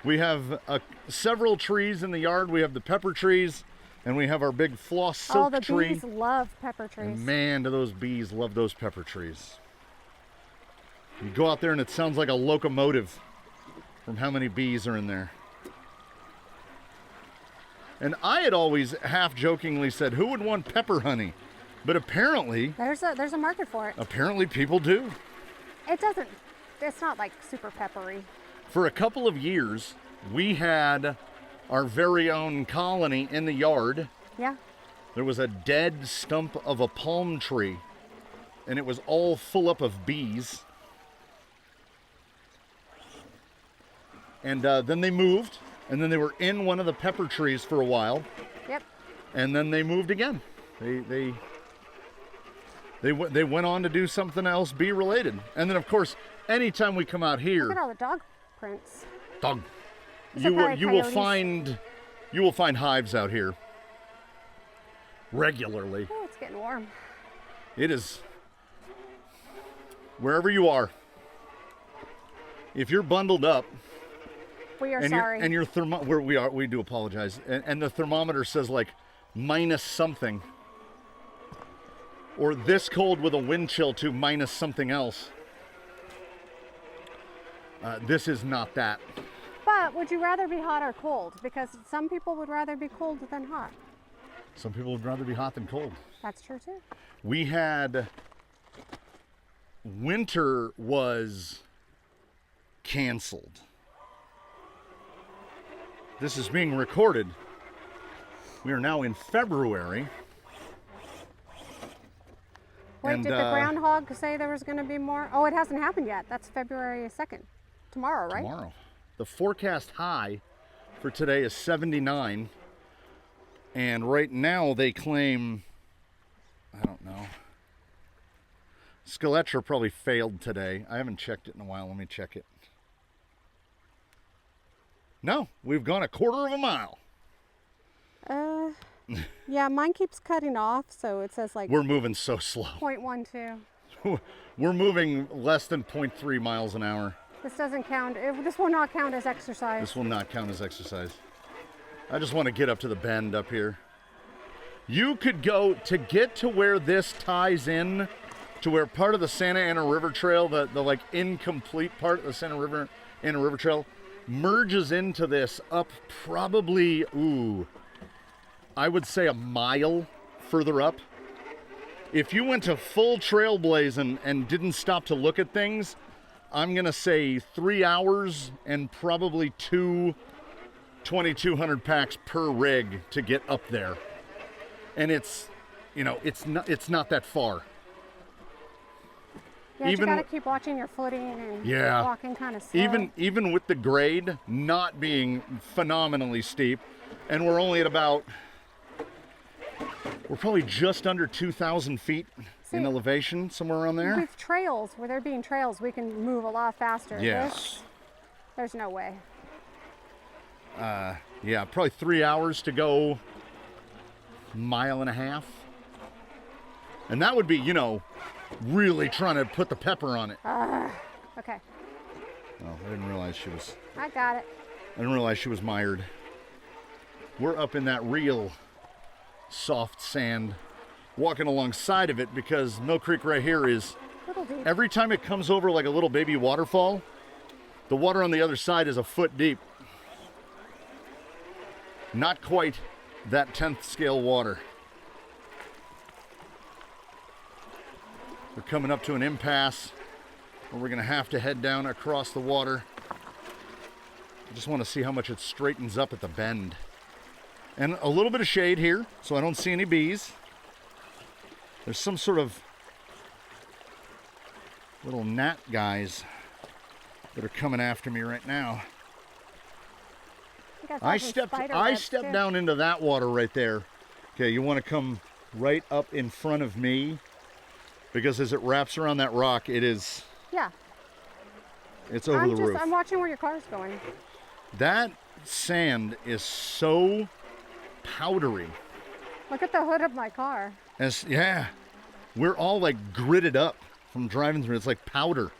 We have several trees in the yard. We have the pepper trees, and we have our big floss silk tree. Oh, the bees love pepper trees. And man, do those bees love those pepper trees. You go out there and it sounds like a locomotive from how many bees are in there. And I had always half-jokingly said, who would want pepper honey? But apparently... There's a market for it. Apparently people do. It's not like super peppery. For a couple of years, we had our very own colony in the yard. Yeah. There was a dead stump of a palm tree, and it was all full up of bees. And then they moved, and then they were in one of the pepper trees for a while. Yep. And then they moved again. They went on to do something else bee related. And then of course, anytime we come out here, look at all the dog prints. Dog. You will find hives out here regularly. Oh, it's getting warm. It is. Wherever you are, if you're bundled up, we are sorry. And your we do apologize. And the thermometer says like minus something, or this cold with a wind chill to minus something else. This is not that. But would you rather be hot or cold? Because some people would rather be cold than hot. Some people would rather be hot than cold. That's true too. We had winter was canceled. This is being recorded. We are now in February. Wait, did the groundhog say there was going to be more? Oh, it hasn't happened yet. That's February 2nd. Tomorrow, right? Tomorrow. The forecast high for today is 79. And right now they claim, I don't know. Skeletra probably failed today. I haven't checked it in a while. Let me check it. No, we've gone a quarter of a mile. Yeah, mine keeps cutting off, so it says like... We're moving so slow. 0.12. We're moving less than 0.3 miles an hour. This doesn't count. This will not count as exercise. This will not count as exercise. I just want to get up to the bend up here. You could go to get to where this ties in to where part of the Santa Ana River Trail, the like incomplete part of the Santa Ana River Trail, merges into this up probably, I would say a mile further up. If you went to full trailblaze and didn't stop to look at things, I'm gonna say 3 hours and probably 2,200 packs per rig to get up there. And it's not that far. Yeah, you gotta keep watching your footing and walking kind of slow. Even with the grade not being phenomenally steep, and we're only at we're probably just under 2,000 feet in elevation, somewhere around there. With trails, where there being trails, we can move a lot faster. Yes. There's no way. Yeah, probably 3 hours to go, mile and a half. And that would be, really trying to put the pepper on it. Okay. Oh, I didn't realize she was... I got it. I didn't realize she was mired. We're up in that real soft sand walking alongside of it because Mill Creek right here is, Little deep. every time it comes over like a little baby waterfall, the water on the other side is a foot deep. Not quite that 10th scale water. We're coming up to an impasse where we're gonna have to head down across the water. I just want to see how much it straightens up at the bend. And a little bit of shade here, so I don't see any bees. There's some sort of little gnat guys that are coming after me right now. I stepped down into that water right there. Okay, you want to come right up in front of me because as it wraps around that rock, it is. Yeah. It's over the roof. I'm watching where your car's going. That sand is so powdery. Look at the hood of my car. Yeah, we're all like gritted up from driving through. It's like powder.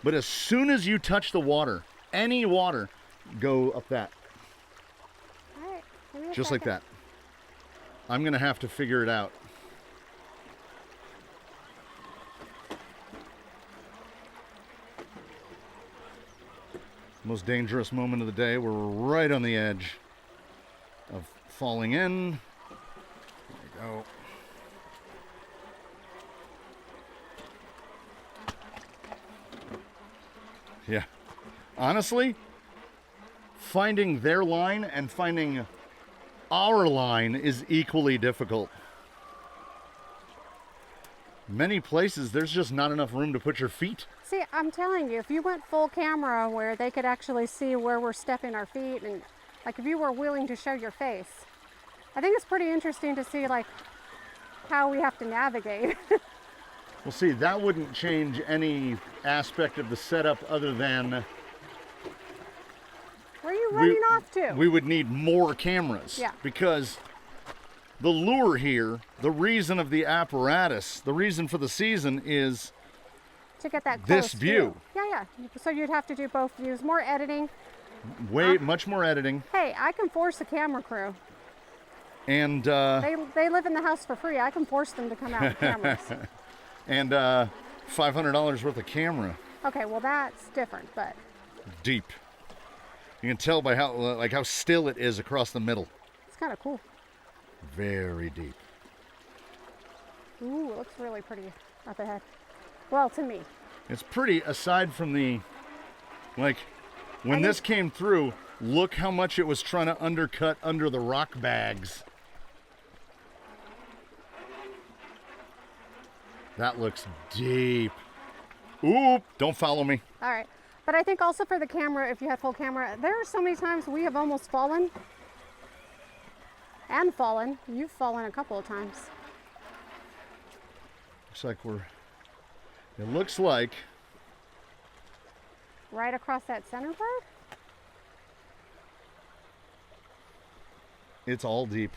But as soon as you touch the water, any water, go up that. All right. Just like that. I'm going to have to figure it out. Most dangerous moment of the day. We're right on the edge of falling in. There we go. Yeah. Honestly, finding their line and finding our line is equally difficult. Many places, there's just not enough room to put your feet. See, I'm telling you, if you went full camera where they could actually see where we're stepping our feet, and like if you were willing to show your face, I think it's pretty interesting to see like how we have to navigate. Well, see, that wouldn't change any aspect of the setup other than Where are you running off to? we would need more cameras. Yeah. Because the lure here, the reason of the apparatus, the reason for the season is to get that this close view. Yeah. So you'd have to do both views, more editing. Much more editing. Hey, I can force a camera crew. And they live in the house for free. I can force them to come out with cameras. and $500 worth of camera. Okay, well that's different, but deep. You can tell by how still it is across the middle. It's kind of cool. Very deep. Ooh, it looks really pretty up ahead. Well, to me. It's pretty aside from the, like, when this came through, look how much it was trying to undercut under the rock bags. That looks deep. Oop, don't follow me. All right. But I think also for the camera, if you had full camera, there are so many times we have almost fallen. And fallen. You've fallen a couple of times. It looks like. Right across that center part? It's all deep.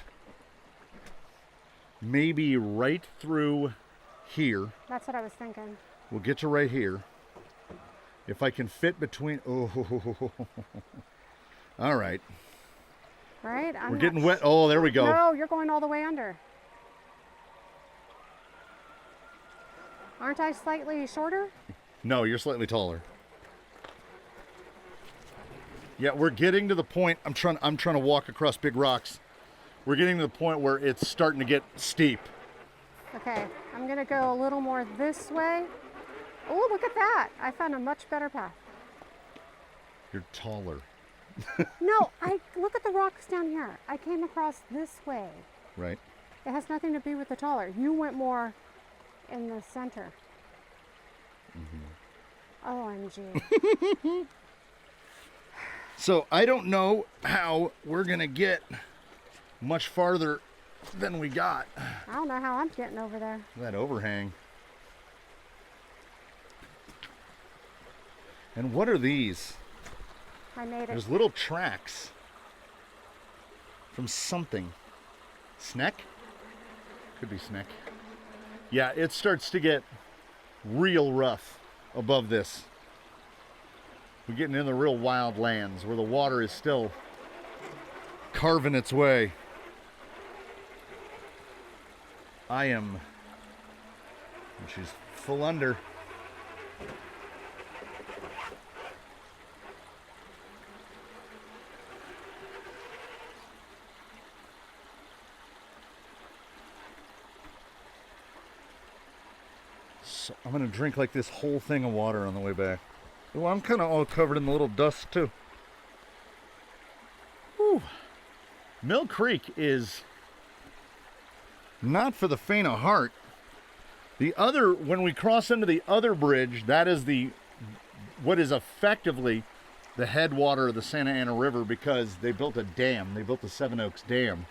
Maybe right through here. That's what I was thinking. We'll get to right here. If I can fit between. Oh. All right. Right? We're getting wet. Oh, there we go. No, you're going all the way under. Aren't I slightly shorter? No, you're slightly taller. Yeah, we're getting to the point. I'm trying to walk across big rocks. We're getting to the point where it's starting to get steep. Okay, I'm gonna go a little more this way. Oh, look at that! I found a much better path. You're taller. No, look at the rocks down here. I came across this way. Right. It has nothing to do with the taller. You went more in the center. OMG. So I don't know how we're gonna get much farther than we got. I don't know how I'm getting over there. That overhang. And what are these? I made it. There's little tracks from something. Sneck? Could be sneck. Yeah, it starts to get real rough above this. We're getting in the real wild lands where the water is still carving its way. I am. And she's full under. So I'm gonna drink like this whole thing of water on the way back. Well, I'm kind of all covered in the little dust too. Whew. Mill Creek is not for the faint of heart. The other, when we cross into the other bridge, that is what is effectively the headwater of the Santa Ana River, because they built a dam. They built the Seven Oaks Dam.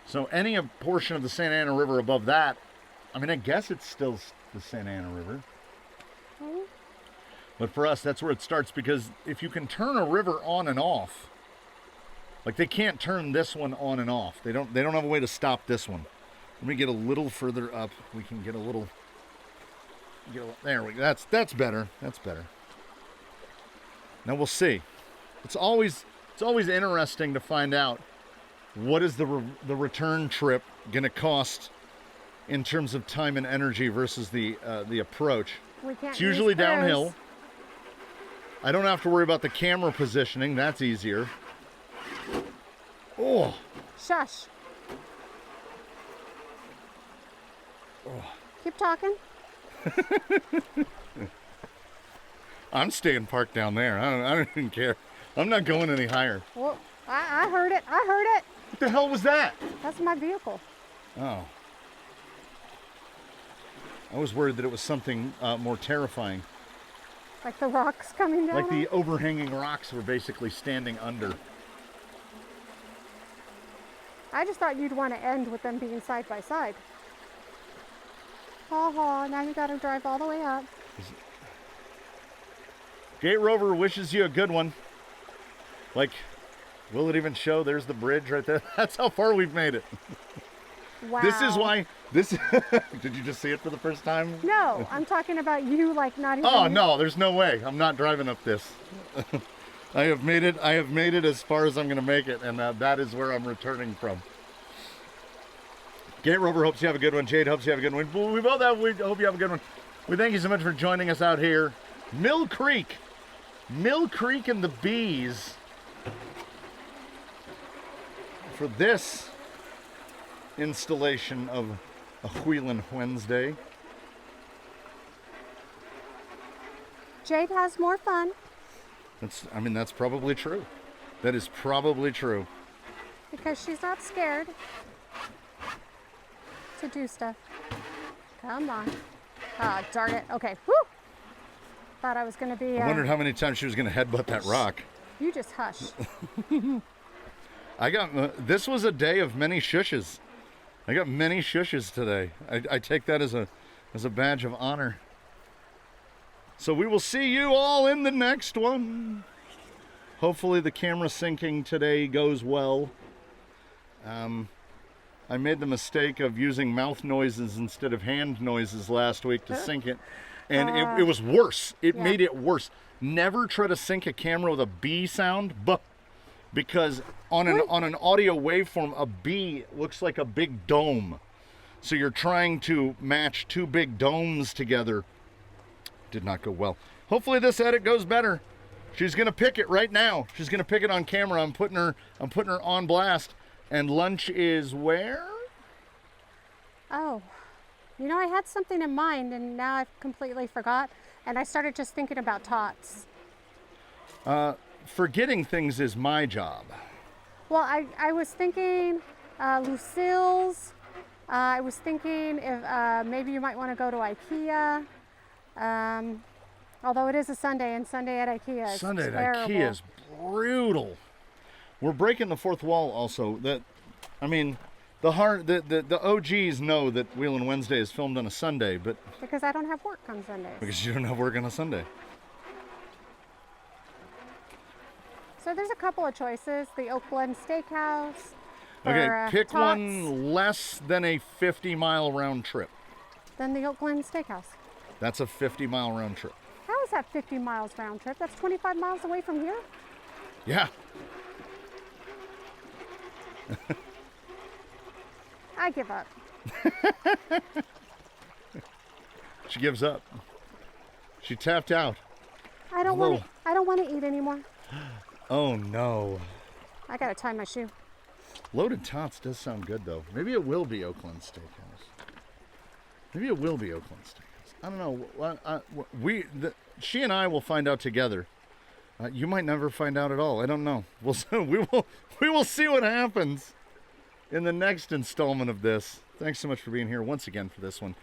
So any portion of the Santa Ana River above that, I mean, I guess it's still the Santa Ana River. But for us, that's where it starts, because if you can turn a river on and off, like they can't turn this one on and off. They don't have a way to stop this one. Let me get a little further up. We can get a little. There we go. That's better. That's better. Now we'll see. It's always interesting to find out what is the return trip going to cost in terms of time and energy versus the approach. It's usually downhill. I don't have to worry about the camera positioning. That's easier. Oh. Shush. Oh. Keep talking. I'm staying parked down there. I don't even care. I'm not going any higher. Well, I heard it. I heard it. What the hell was that? That's my vehicle. Oh. I was worried that it was something more terrifying. Like the rocks coming down? Like the overhanging rocks were basically standing under. I just thought you'd want to end with them being side by side. Ha, now you gotta drive all the way up. Gate Rover wishes you a good one. Like, will it even show? There's the bridge right there. That's how far we've made it. Wow. This is why, did you just see it for the first time? No, I'm talking about you, like not even. Oh no, there's no way. I'm not driving up this. I have made it as far as I'm gonna make it, and that is where I'm returning from. Gate Rover hopes you have a good one. Jade hopes you have a good one. We hope you have a good one. We thank you so much for joining us out here. Mill Creek and the Bees for this installation of a Wheelin Wednesday. Jade has more fun. That's probably true. That is probably true. Because she's not scared to do stuff. Come on. Ah, darn it. Okay. Woo! Thought I was going to be... I wondered how many times she was going to headbutt that rock. You just hush. This was a day of many shushes. I got many shushes today. I take that as a badge of honor. So we will see you all in the next one. Hopefully the camera syncing today goes well. I made the mistake of using mouth noises instead of hand noises last week to sync it. And it was worse. It made it worse. Never try to sync a camera with a B sound, because on an audio waveform, a B looks like a big dome. So you're trying to match two big domes together. Did not go well. Hopefully this edit goes better. She's gonna pick it right now. She's gonna pick it on camera. I'm putting her on blast. And lunch is where? Oh, I had something in mind and now I've completely forgot. And I started just thinking about tots. Forgetting things is my job. Well, I was thinking Lucille's. I was thinking if maybe you might want to go to IKEA. Although it is a Sunday, and Sunday at IKEA is Sunday at terrible. IKEA is brutal. We're breaking the fourth wall also. The OGs know that Wheelin Wednesday is filmed on a Sunday, but... Because I don't have work on Sundays. Because you don't have work on a Sunday. So there's a couple of choices. The Oak Glen Steakhouse. Okay, pick tots, one less than a 50-mile round trip. Then the Oak Glen Steakhouse. That's a 50-mile round trip. How is that 50 miles round trip? That's 25 miles away from here? Yeah. I give up. She gives up. She tapped out. I don't want to. I don't want to eat anymore. Oh no. I gotta tie my shoe. Loaded tots does sound good though. Maybe it will be Oakland Steakhouse. Maybe it will be Oakland Steakhouse. I don't know. She and I will find out together. You might never find out at all. I don't know. We will see what happens in the next installment of this. Thanks so much for being here once again for this one.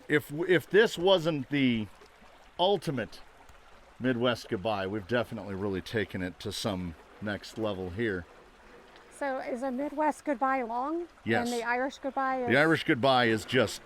If this wasn't the ultimate Midwest goodbye, we've definitely really taken it to some next level here. So is a Midwest goodbye long? Yes. And the Irish goodbye is... The Irish goodbye is just